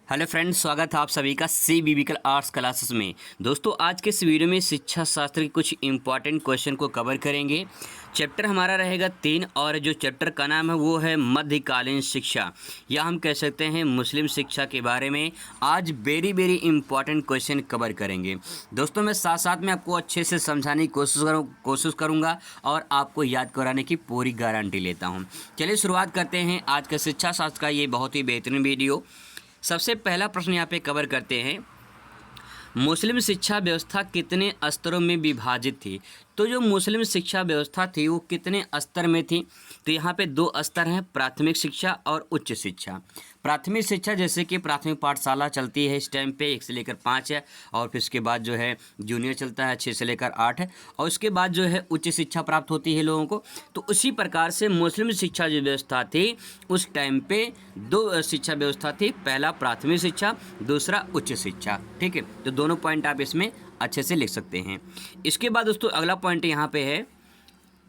Hello friends, स्वागत है आप सभी का सी बिबिकल आर्ट्स क्लासेस में। दोस्तों, आज के इस वीडियो में शिक्षा शास्त्र के कुछ इंपॉर्टेंट क्वेश्चन को कवर करेंगे। चैप्टर हमारा रहेगा 3 और जो चैप्टर का नाम है वो है मध्यकालीन शिक्षा, या हम कह सकते हैं मुस्लिम शिक्षा के बारे में आज वेरी इंपॉर्टेंट क्वेश्चन कवर करेंगे। दोस्तों, मैं साथ साथ में आपको अच्छे से समझाने की कोशिश करूँगा और आपको याद कराने की पूरी गारंटी लेता हूँ। चलिए शुरुआत करते हैं आज का शिक्षा शास्त्र का ये बहुत ही बेहतरीन वीडियो। सबसे पहला प्रश्न यहाँ पे कवर करते हैं, मुस्लिम शिक्षा व्यवस्था कितने स्तरों में विभाजित थी। तो जो मुस्लिम शिक्षा व्यवस्था थी वो कितने स्तर में थी, तो यहाँ पे 2 स्तर हैं, प्राथमिक शिक्षा और उच्च शिक्षा। प्राथमिक शिक्षा जैसे कि प्राथमिक पाठशाला चलती है इस टाइम पे 1 से लेकर 5 है, और फिर उसके बाद जो है जूनियर चलता है 6 से लेकर 8 है, और उसके बाद जो है उच्च शिक्षा प्राप्त होती है लोगों को। तो उसी प्रकार से मुस्लिम शिक्षा जो व्यवस्था थी उस टाइम पे 2 शिक्षा व्यवस्था थी, पहला प्राथमिक शिक्षा, दूसरा उच्च शिक्षा। ठीक है, तो दोनों पॉइंट आप इसमें अच्छे से लिख सकते हैं। इसके बाद दोस्तों अगला पॉइंट यहाँ पे है,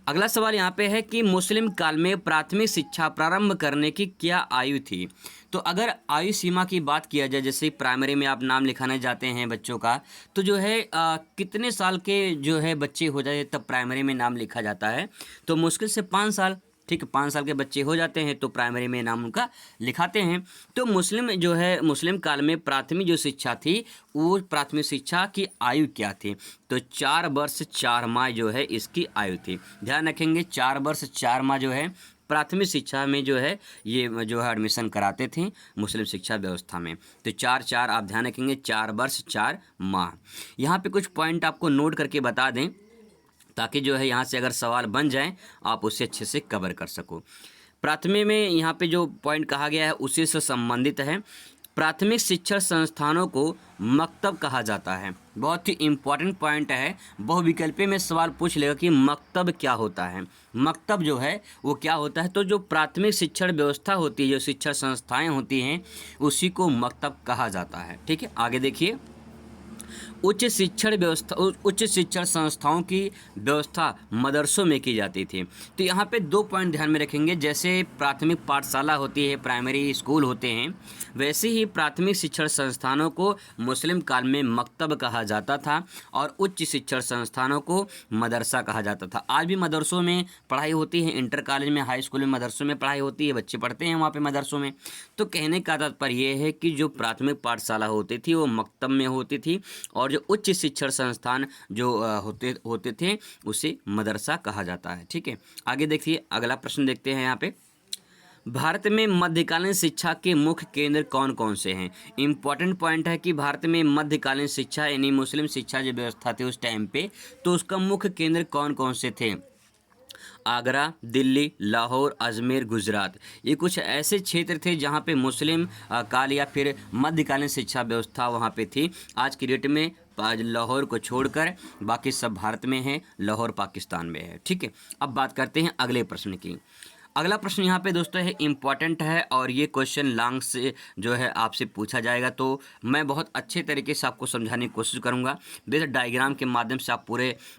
अगला सवाल यहाँ पे है कि मुस्लिम काल में प्राथमिक शिक्षा प्रारंभ करने की क्या आयु थी। तो अगर आयु सीमा की बात किया जाए, जैसे प्राइमरी में आप नाम लिखाने जाते हैं बच्चों का, तो जो है कितने साल के जो है बच्चे हो जाए तब प्राइमरी में नाम लिखा जाता है, तो मुश्किल से 5 साल। ठीक है, 5 साल के बच्चे हो जाते हैं तो प्राइमरी में नाम उनका लिखाते हैं। तो मुस्लिम काल में प्राथमिक जो शिक्षा थी वो प्राथमिक शिक्षा की आयु क्या थी, तो 4 वर्ष 4 माह जो है इसकी आयु थी। ध्यान रखेंगे, 4 वर्ष 4 माह जो है प्राथमिक शिक्षा में जो है ये जो है एडमिशन कराते थे मुस्लिम शिक्षा व्यवस्था में। तो 4 आप ध्यान रखेंगे, 4 वर्ष 4 माह। यहाँ पे कुछ पॉइंट आपको नोट करके बता दें ताकि जो है यहाँ से अगर सवाल बन जाए आप उसे अच्छे से कवर कर सको। प्राथमिक में यहाँ पे जो पॉइंट कहा गया है उसी से संबंधित है। प्राथमिक शिक्षण संस्थानों को मकतब कहा जाता है। बहुत ही इम्पॉर्टेंट पॉइंट है, बहुविकल्पी में सवाल पूछ लेगा कि मकतब क्या होता है। मकतब जो है वो क्या होता है, तो जो प्राथमिक शिक्षण व्यवस्था होती है, जो शिक्षण संस्थाएं होती हैं, उसी को मकतब कहा जाता है। ठीक है, आगे देखिए, उच्च शिक्षण संस्थाओं की व्यवस्था मदरसों में की जाती थी। तो यहाँ पे 2 पॉइंट ध्यान में रखेंगे, जैसे प्राथमिक पाठशाला होती है, प्राइमरी स्कूल होते हैं, वैसे ही प्राथमिक शिक्षण संस्थानों को मुस्लिम काल में मकतब कहा जाता था और उच्च शिक्षण संस्थानों को मदरसा कहा जाता था। आज भी मदरसों में पढ़ाई होती है, इंटर कॉलेज में, हाई स्कूल में मदरसों में पढ़ाई होती है, बच्चे पढ़ते हैं वहाँ पे मदरसों में। तो कहने का तात्पर्य ये है कि जो प्राथमिक पाठशाला होती थी वो मकतब में होती थी और जो उच्च शिक्षण संस्थान जो होते थे उसे मदरसा कहा जाता है। ठीक है, आगे देखिए, अगला प्रश्न देखते हैं। यहाँ पे भारत में मध्यकालीन शिक्षा के मुख्य केंद्र कौन कौन से हैं। इंपॉर्टेंट पॉइंट है कि भारत में मध्यकालीन शिक्षा यानी मुस्लिम शिक्षा जो व्यवस्था थी उस टाइम पे, तो उसका मुख्य केंद्र कौन कौन से थे। आगरा, दिल्ली, लाहौर, अजमेर, गुजरात, ये कुछ ऐसे क्षेत्र थे जहाँ पे मुस्लिम काल या फिर मध्यकालीन शिक्षा व्यवस्था वहाँ पे थी। आज की डेट में लाहौर को छोड़कर बाकी सब भारत में है, लाहौर पाकिस्तान में है। ठीक है, अब बात करते हैं अगले प्रश्न की। अगला प्रश्न यहाँ पे दोस्तों है इम्पॉर्टेंट है और ये क्वेश्चन लॉन्ग से जो है आपसे पूछा जाएगा, तो मैं बहुत अच्छे तरीके से आपको समझाने की कोशिश करूँगा। बेशक डायग्राम के माध्यम से आप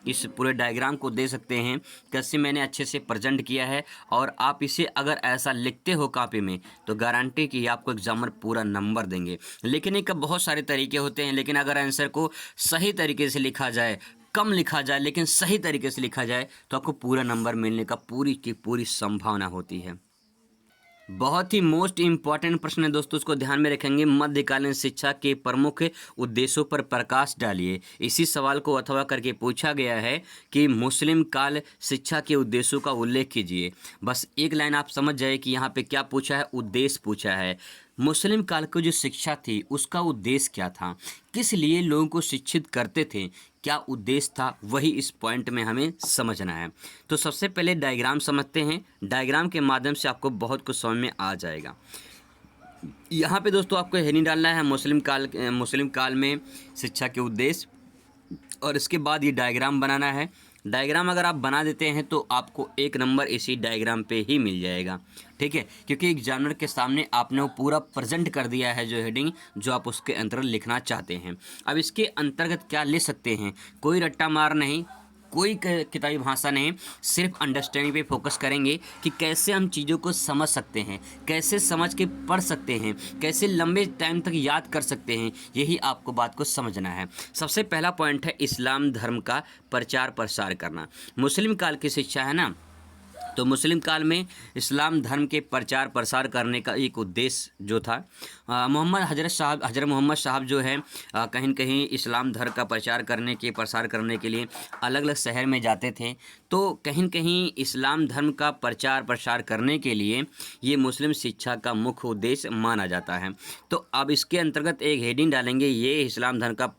इस पूरे डायग्राम को दे सकते हैं, कैसे मैंने अच्छे से प्रेजेंट किया है, और आप इसे अगर ऐसा लिखते हो कॉपी में तो गारंटी कि आपको एग्जामर पूरा नंबर देंगे। लिखने के बहुत सारे तरीके होते हैं, लेकिन अगर आंसर को सही तरीके से लिखा जाए, कम लिखा जाए लेकिन सही तरीके से लिखा जाए, तो आपको पूरा नंबर मिलने का पूरी की पूरी संभावना होती है। बहुत ही मोस्ट इम्पॉर्टेंट प्रश्न है दोस्तों, उसको ध्यान में रखेंगे। मध्यकालीन शिक्षा के प्रमुख उद्देश्यों पर प्रकाश डालिए। इसी सवाल को अथवा करके पूछा गया है कि मुस्लिम काल शिक्षा के उद्देश्यों का उल्लेख कीजिए। बस एक लाइन आप समझ जाए कि यहाँ पे क्या पूछा है, उद्देश्य पूछा है। मुस्लिम काल की जो शिक्षा थी उसका उद्देश्य क्या था, किस लिए लोगों को शिक्षित करते थे, क्या उद्देश्य था, वही इस पॉइंट में हमें समझना है। तो सबसे पहले डायग्राम समझते हैं, डायग्राम के माध्यम से आपको बहुत कुछ समझ में आ जाएगा। यहाँ पे दोस्तों आपको हेडिंग डालना है मुस्लिम काल में शिक्षा के उद्देश्य, और इसके बाद ये डायग्राम बनाना है। डायग्राम अगर आप बना देते हैं तो आपको 1 नंबर इसी डायग्राम पे ही मिल जाएगा। ठीक है, क्योंकि एग्जामिनर के सामने आपने वो पूरा प्रेजेंट कर दिया है जो हेडिंग जो आप उसके अंतर्गत लिखना चाहते हैं। अब इसके अंतर्गत क्या ले सकते हैं, कोई रट्टा मार नहीं, कोई किताबी भाषा नहीं, सिर्फ अंडरस्टैंडिंग पे फोकस करेंगे कि कैसे हम चीज़ों को समझ सकते हैं, कैसे समझ के पढ़ सकते हैं, कैसे लंबे टाइम तक याद कर सकते हैं, यही आपको बात को समझना है। सबसे पहला पॉइंट है इस्लाम धर्म का प्रचार प्रसार करना। मुस्लिम काल की शिक्षा है ना, तो मुस्लिम काल में इस्लाम धर्म के प्रचार प्रसार करने का एक उद्देश्य जो था, हज़रत मोहम्मद साहब जो है कहीं न कहीं इस्लाम धर्म का प्रसार करने के लिए अलग अलग शहर में जाते थे। तो कहीं न कहीं इस्लाम धर्म का प्रचार प्रसार करने के लिए ये मुस्लिम शिक्षा का मुख्य उद्देश्य माना जाता है। तो अब इसके अंतर्गत एक हेडिंग डालेंगे, ये इस्लाम धर्म का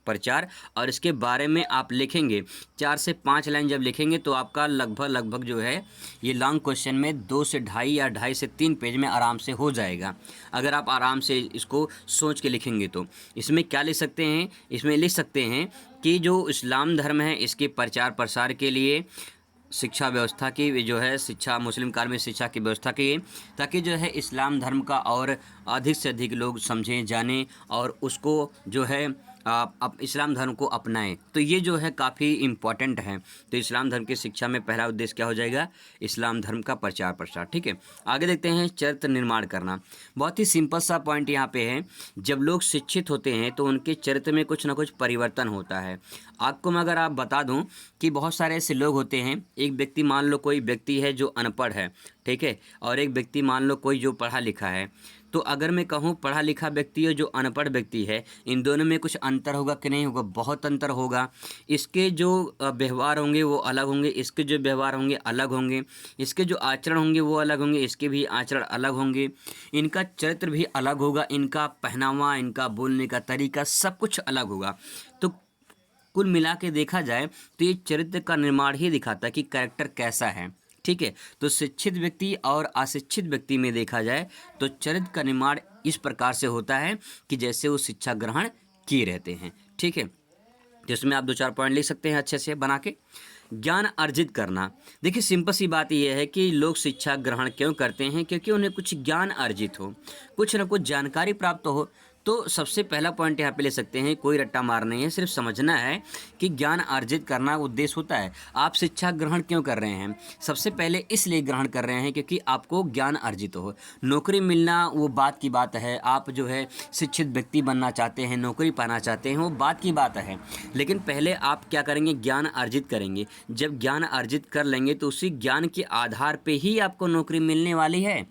प्रचार, और इसके बारे में आप लिखेंगे 4 से 5 लाइन। जब लिखेंगे तो आपका लगभग जो है ये लॉन्ग क्वेश्चन में 2 से ढाई या ढाई से 3 पेज में आराम से हो जाएगा, अगर आप आराम से इसको सोच के लिखेंगे। तो इसमें क्या लिख सकते हैं, इसमें लिख सकते हैं कि जो इस्लाम धर्म है इसके प्रचार प्रसार के लिए शिक्षा व्यवस्था की जो है, शिक्षा मुस्लिम काल में शिक्षा की व्यवस्था की, ताकि जो है इस्लाम धर्म का और अधिक से अधिक लोग समझें, जानें और उसको जो है अब इस्लाम धर्म को अपनाएं। तो ये जो है काफ़ी इम्पॉर्टेंट है। तो इस्लाम धर्म की शिक्षा में पहला उद्देश्य क्या हो जाएगा, इस्लाम धर्म का प्रचार प्रसार। ठीक है, आगे देखते हैं चरित्र निर्माण करना। बहुत ही सिंपल सा पॉइंट यहाँ पे है, जब लोग शिक्षित होते हैं तो उनके चरित्र में कुछ ना कुछ परिवर्तन होता है। आपको मैं अगर आप बता दूं कि बहुत सारे ऐसे लोग होते हैं, एक व्यक्ति मान लो कोई व्यक्ति है जो अनपढ़ है, ठीक है, और एक व्यक्ति मान लो कोई जो पढ़ा लिखा है। तो अगर मैं कहूँ पढ़ा लिखा व्यक्ति है जो अनपढ़ व्यक्ति है, इन दोनों में कुछ अंतर होगा कि नहीं होगा, बहुत अंतर होगा। इसके जो व्यवहार होंगे वो अलग होंगे, इसके जो व्यवहार होंगे अलग होंगे, इसके जो आचरण होंगे वो अलग होंगे, इसके भी आचरण अलग होंगे, इनका चरित्र भी अलग होगा, इनका पहनावा, इनका बोलने का तरीका सब कुछ अलग होगा। तो कुल मिला के देखा जाए तो ये चरित्र का निर्माण ही दिखाता है कि कैरेक्टर कैसा है। ठीक है, तो शिक्षित व्यक्ति और अशिक्षित व्यक्ति में देखा जाए तो चरित्र का निर्माण इस प्रकार से होता है कि जैसे वो शिक्षा ग्रहण किए रहते हैं। ठीक है, तो इसमें आप 2-4 पॉइंट लिख सकते हैं अच्छे से बना के। ज्ञान अर्जित करना, देखिए सिंपल सी बात यह है कि लोग शिक्षा ग्रहण क्यों करते हैं, क्योंकि उन्हें कुछ ज्ञान अर्जित हो, कुछ ना कुछ जानकारी प्राप्त हो। तो सबसे पहला पॉइंट यहाँ पे ले सकते हैं, कोई रट्टा मार नहीं है, सिर्फ समझना है कि ज्ञान अर्जित करना उद्देश्य होता है। आप शिक्षा ग्रहण क्यों कर रहे हैं, सबसे पहले इसलिए ग्रहण कर रहे हैं क्योंकि आपको ज्ञान अर्जित हो। नौकरी मिलना वो बात की बात है, आप जो है शिक्षित व्यक्ति बनना चाहते हैं, नौकरी पाना चाहते हैं, वो बात की बात है, लेकिन पहले आप क्या करेंगे, ज्ञान अर्जित करेंगे। जब ज्ञान अर्जित कर लेंगे तो उसी ज्ञान के आधार पे ही आपको नौकरी मिलने वाली है।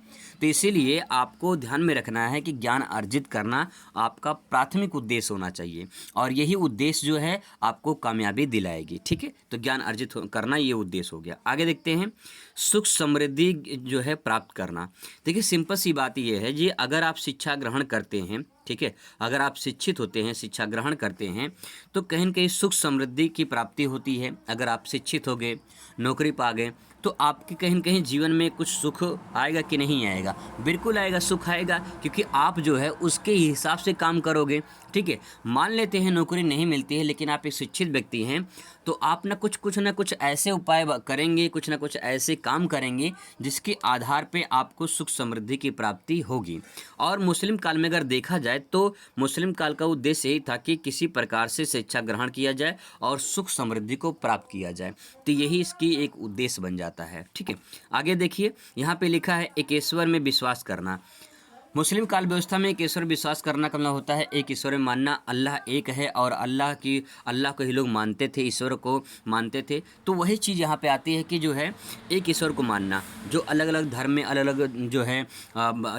तो इसीलिए आपको ध्यान में रखना है कि ज्ञान अर्जित करना आपका प्राथमिक उद्देश्य होना चाहिए, और यही उद्देश्य जो है आपको कामयाबी दिलाएगी। ठीक है, तो ज्ञान अर्जित करना ये उद्देश्य हो गया। आगे देखते हैं सुख समृद्धि जो है प्राप्त करना। देखिए सिंपल सी बात ये है जी, अगर आप शिक्षा ग्रहण करते हैं, ठीक है, अगर आप शिक्षित होते हैं, शिक्षा ग्रहण करते हैं, तो कहीं न कहीं सुख समृद्धि की प्राप्ति होती है। अगर आप शिक्षित हो गए, नौकरी पा गए, तो आपके कहीं न कहीं जीवन में कुछ सुख आएगा कि नहीं आएगा, बिल्कुल आएगा, सुख आएगा, क्योंकि आप जो है उसके हिसाब से काम करोगे। ठीक है, मान लेते हैं नौकरी नहीं मिलती है, लेकिन आप एक शिक्षित व्यक्ति हैं, तो आप ना कुछ ऐसे उपाय करेंगे, कुछ ना कुछ ऐसे काम करेंगे जिसके आधार पे आपको सुख समृद्धि की प्राप्ति होगी। और मुस्लिम काल में अगर देखा जाए तो मुस्लिम काल का उद्देश्य यही था कि किसी प्रकार से शिक्षा ग्रहण किया जाए और सुख समृद्धि को प्राप्त किया जाए, तो यही इसकी एक उद्देश्य बन जाता है। ठीक है, आगे देखिए यहाँ पे लिखा है एक ईश्वर में विश्वास करना। मुस्लिम काल व्यवस्था में एक ईश्वर विश्वास करना का मतलब होता है एक ईश्वर में मानना, अल्लाह एक है और अल्लाह को ही लोग मानते थे, ईश्वर को मानते थे। तो वही चीज़ यहाँ पे आती है कि जो है एक ईश्वर को मानना, जो अलग अलग धर्म में अलग अलग जो है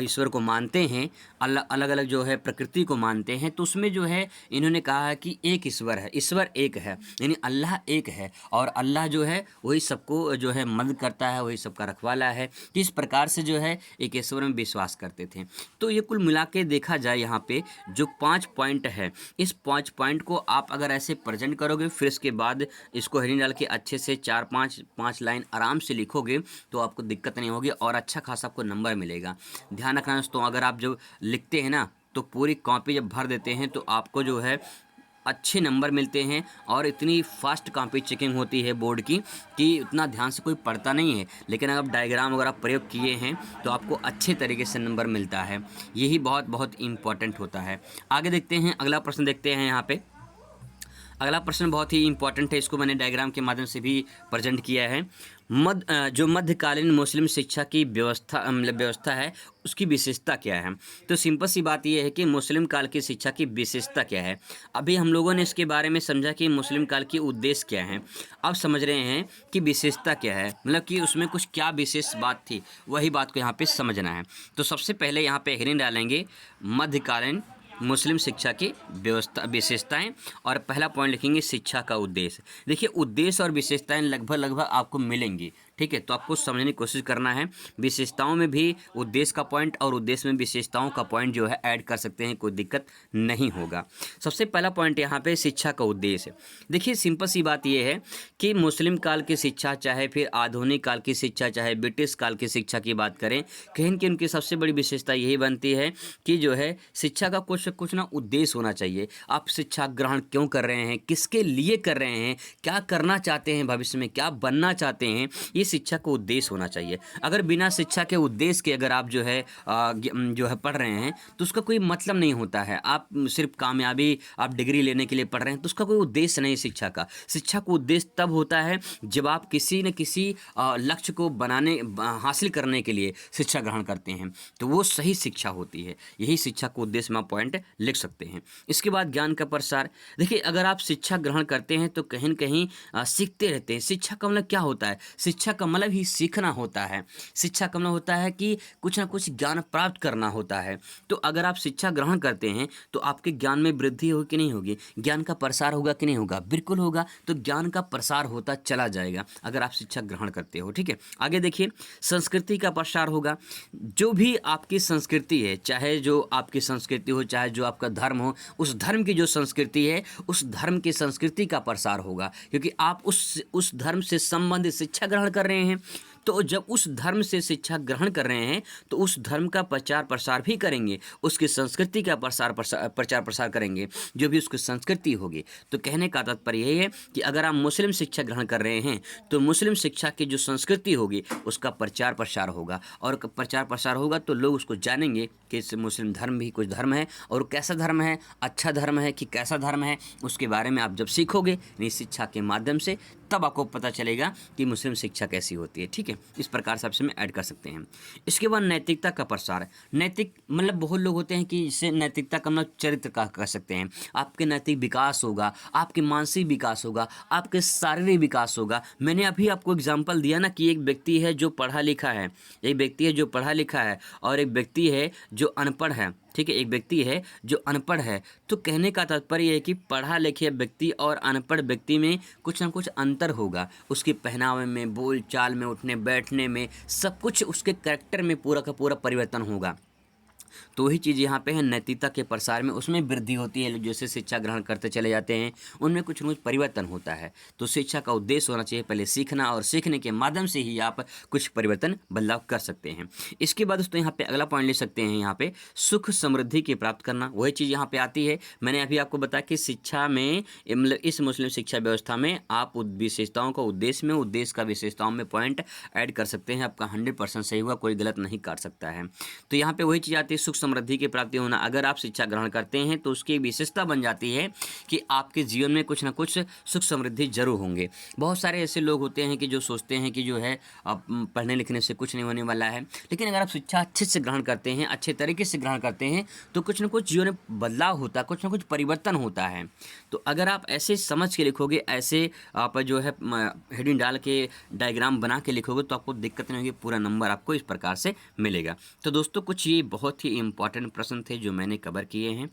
ईश्वर को मानते हैं, अलग अलग जो है प्रकृति को मानते हैं, तो उसमें जो है इन्होंने कहा है कि एक ईश्वर है, ईश्वर एक है, यानी अल्लाह एक है, और अल्लाह जो है वही सबको जो है मदद करता है, वही सबका रखवाला है। तो इस प्रकार से जो है एक ईश्वर में विश्वास करते थे। तो ये कुल मिला के देखा जाए यहाँ पे जो 5 पॉइंट है, इस 5 पॉइंट को आप अगर ऐसे प्रेजेंट करोगे, फिर इसके बाद इसको हेडिंग डाल के अच्छे से 4-5 लाइन आराम से लिखोगे तो आपको दिक्कत नहीं होगी और अच्छा खासा आपको नंबर मिलेगा। ध्यान रखना दोस्तों, अगर आप जब लिखते हैं ना तो पूरी कॉपी जब भर देते हैं तो आपको जो है अच्छे नंबर मिलते हैं, और इतनी फास्ट कॉपी चेकिंग होती है बोर्ड की कि उतना ध्यान से कोई पढ़ता नहीं है, लेकिन अगर आप डायग्राम वगैरह प्रयोग किए हैं तो आपको अच्छे तरीके से नंबर मिलता है। यही बहुत बहुत इम्पॉर्टेंट होता है। आगे देखते हैं, अगला प्रश्न देखते हैं यहाँ पे। अगला प्रश्न बहुत ही इंपॉर्टेंट है, इसको मैंने डायग्राम के माध्यम से भी प्रेजेंट किया है। जो मध्यकालीन मुस्लिम शिक्षा की व्यवस्था है, उसकी विशेषता क्या है? तो सिंपल सी बात यह है कि मुस्लिम काल की शिक्षा की विशेषता क्या है। अभी हम लोगों ने इसके बारे में समझा कि मुस्लिम काल की उद्देश्य क्या है। अब समझ रहे हैं कि विशेषता क्या है, मतलब कि उसमें कुछ क्या विशेष बात थी, वही बात को यहाँ पे समझना है। तो सबसे पहले यहाँ पे हेडिंग डालेंगे मध्यकालीन मुस्लिम शिक्षा की विशेषताएं, और पहला पॉइंट लिखेंगे शिक्षा का उद्देश्य। देखिए, उद्देश्य और विशेषताएं लगभग आपको मिलेंगी, ठीक है। तो आपको समझने की कोशिश करना है। विशेषताओं में भी उद्देश्य का पॉइंट और उद्देश्य में विशेषताओं का पॉइंट जो है ऐड कर सकते हैं, कोई दिक्कत नहीं होगा। सबसे पहला पॉइंट यहाँ पे शिक्षा का उद्देश्य। देखिए, सिंपल सी बात यह है कि मुस्लिम काल की शिक्षा, चाहे फिर आधुनिक काल की शिक्षा, चाहे ब्रिटिश काल की शिक्षा की बात करें, कहीं कि उनकी सबसे बड़ी विशेषता यही बनती है कि जो है शिक्षा का कुछ ना उद्देश्य होना चाहिए। आप शिक्षा ग्रहण क्यों कर रहे हैं, किसके लिए कर रहे हैं, क्या करना चाहते हैं, भविष्य में क्या बनना चाहते हैं, ये शिक्षा का उद्देश्य होना चाहिए। अगर बिना शिक्षा के उद्देश्य के अगर आप जो है पढ़ रहे हैं, तो उसका कोई मतलब नहीं होता है। आप सिर्फ कामयाबी, आप डिग्री लेने के लिए पढ़ रहे हैं, तो उसका कोई उद्देश्य नहीं शिक्षा का। शिक्षा का उद्देश्य तब होता है जब आप किसी न किसी लक्ष्य को हासिल करने के लिए शिक्षा ग्रहण करते हैं, तो वो सही शिक्षा होती है। यही शिक्षा का उद्देश्य में आप पॉइंट लिख सकते हैं। इसके बाद ज्ञान का प्रसार। देखिए, अगर आप शिक्षा ग्रहण करते हैं तो कहीं न कहीं सीखते रहते हैं। शिक्षा का मतलब क्या होता है? शिक्षा का मतलब ही सीखना होता है। शिक्षा का मतलब होता है कि कुछ ना कुछ ज्ञान प्राप्त करना होता है। तो अगर आप शिक्षा ग्रहण करते हैं तो आपके ज्ञान में वृद्धि होगी कि नहीं होगी? ज्ञान का प्रसार होगा कि नहीं होगा? बिल्कुल होगा। तो ज्ञान का प्रसार होता चला जाएगा अगर आप शिक्षा ग्रहण करते हो, ठीक है। आगे देखिए, संस्कृति का प्रसार होगा। जो भी आपकी संस्कृति है, चाहे जो आपकी संस्कृति हो, चाहे जो आपका धर्म हो, उस धर्म की जो संस्कृति है, उस धर्म की संस्कृति का प्रसार होगा, क्योंकि आप उस धर्म से संबंधित शिक्षा ग्रहण कर रहे हैं। तो जब उस धर्म से शिक्षा ग्रहण कर रहे हैं तो उस धर्म का प्रचार प्रसार भी करेंगे, उसकी संस्कृति का प्रचार प्रसार करेंगे, जो भी उसकी संस्कृति होगी। तो कहने का तात्पर्य यही है कि अगर आप मुस्लिम शिक्षा ग्रहण कर रहे हैं तो मुस्लिम शिक्षा की जो संस्कृति होगी उसका प्रचार प्रसार होगा, और प्रचार प्रसार होगा तो लोग उसको जानेंगे कि इस मुस्लिम धर्म भी कुछ धर्म है, और कैसा धर्म है, अच्छा धर्म है कि कैसा धर्म है, उसके बारे में आप जब सीखोगे यानी शिक्षा के माध्यम से, तब आपको पता चलेगा कि मुस्लिम शिक्षा कैसी होती है, ठीक है। इस प्रकार से आप इसमें ऐड कर सकते हैं। इसके बाद नैतिकता का प्रसार। नैतिक मतलब बहुत लोग होते हैं कि इससे नैतिकता का मतलब चरित्र का कह सकते हैं। आपके नैतिक विकास होगा, आपके मानसिक विकास होगा, आपके शारीरिक विकास होगा। मैंने अभी आपको एग्जाम्पल दिया ना कि एक व्यक्ति है जो पढ़ा लिखा है, एक व्यक्ति है जो पढ़ा लिखा है, और एक व्यक्ति है जो अनपढ़ है, ठीक है। एक व्यक्ति है जो अनपढ़ है। तो कहने का तात्पर्य है कि पढ़ा लिखे व्यक्ति और अनपढ़ व्यक्ति में कुछ ना कुछ अंतर होगा। उसके पहनावे में, बोल चाल में, उठने बैठने में, सब कुछ उसके कैरेक्टर में पूरा का पूरा परिवर्तन होगा। तो वही चीज़ यहाँ पे है, नैतिकता के प्रसार में उसमें वृद्धि होती है। जैसे शिक्षा ग्रहण करते चले जाते हैं उनमें कुछ न कुछ परिवर्तन होता है। तो शिक्षा का उद्देश्य होना चाहिए पहले सीखना, और सीखने के माध्यम से ही आप कुछ परिवर्तन बदलाव कर सकते हैं। इसके बाद दोस्तों यहाँ पे अगला पॉइंट ले सकते हैं, यहाँ पे सुख समृद्धि की प्राप्त करना। वही चीज़ यहाँ पे आती है। मैंने अभी आपको बताया कि शिक्षा में मतलब इस मुस्लिम शिक्षा व्यवस्था में आप विशेषताओं का उद्देश्य में, उद्देश्य का विशेषताओं में पॉइंट ऐड कर सकते हैं। आपका 100% सही हुआ, कोई गलत नहीं कर सकता है। तो यहाँ पे वही चीज़ आती है, सुख समृद्धि की प्राप्ति होना। अगर आप शिक्षा ग्रहण करते हैं तो उसकी विशेषता बन जाती है कि आपके जीवन में कुछ ना कुछ सुख समृद्धि जरूर होंगे। बहुत सारे ऐसे लोग होते हैं कि जो सोचते हैं कि जो है पढ़ने लिखने से कुछ नहीं होने वाला है, लेकिन अगर आप शिक्षा अच्छे से ग्रहण करते हैं, अच्छे तरीके से ग्रहण करते हैं, तो कुछ ना कुछ जीवन में बदलाव होता है, कुछ ना कुछ परिवर्तन होता है। तो अगर आप ऐसे समझ के लिखोगे, ऐसे आप जो है हेडिंग डाल के डायग्राम बना के लिखोगे, तो आपको दिक्कत नहीं होगी, पूरा नंबर आपको इस प्रकार से मिलेगा। तो दोस्तों, कुछ ये बहुत ही इंपॉर्टेंट प्रश्न थे जो मैंने कवर किए हैं।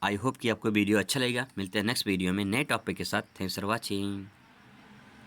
आई होप कि आपको वीडियो अच्छा लगेगा। मिलते हैं नेक्स्ट वीडियो में नए टॉपिक के साथ। Thanks for watching.